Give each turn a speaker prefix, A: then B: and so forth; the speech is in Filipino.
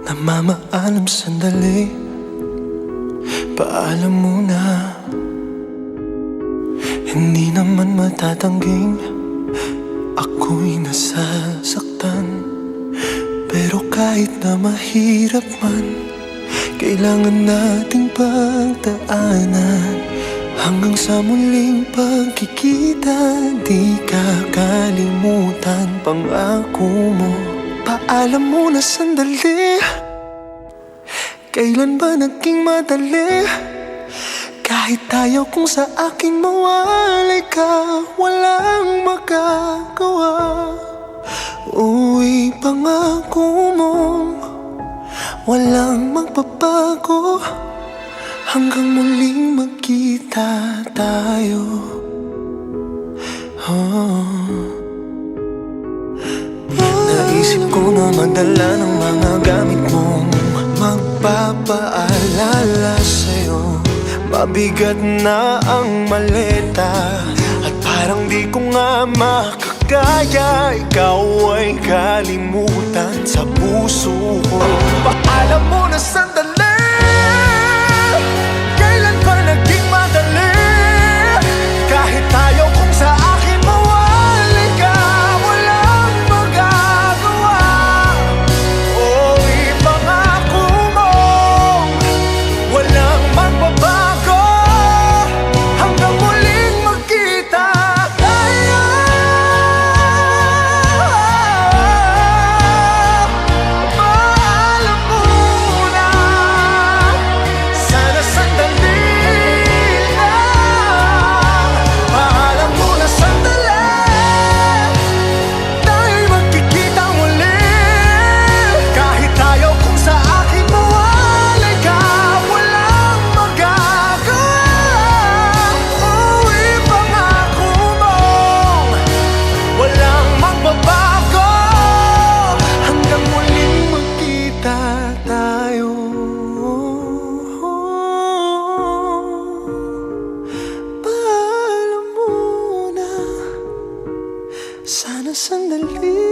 A: Namamaalam sandali, paalam muna. Hindi naman matatangging ako'y nasasaktan. Pero kahit na mahirap man, kailangan nating pagdaanan. Hanggang sa muling pagkikita, di kakalimutan pangako mo. Paalam muna sandali, kailan ba naging madali? Kahit ayaw kung sa akin mawalay ka, walang magagawa. Uy, pangako mong walang magbabago. Hanggang muling magkita tayo. Naisip ko na magdala ng mga gamit mong magpapaalala sa'yo. Mabigat na ang maleta at parang di ko nga makakaya. Ikaw ay kalimutan sa puso ko. Paalam mo na sandali, kailan ba naging madali? Kahit ayaw kung sa akin mawalay ka, walang magagawa. Oh, ipangako mo walang magbabago. Hanggang muling magkita tayo. Paalam muna, sana sandali lang. Paalam muna sandali, tayo'y magkikita muli. Kahit ayaw kung sa akin mawalay ka, walang magagawa. Uy, pangako mong walang magbabago. Hanggang muling magkita tayo. Paalam muna, sana sandali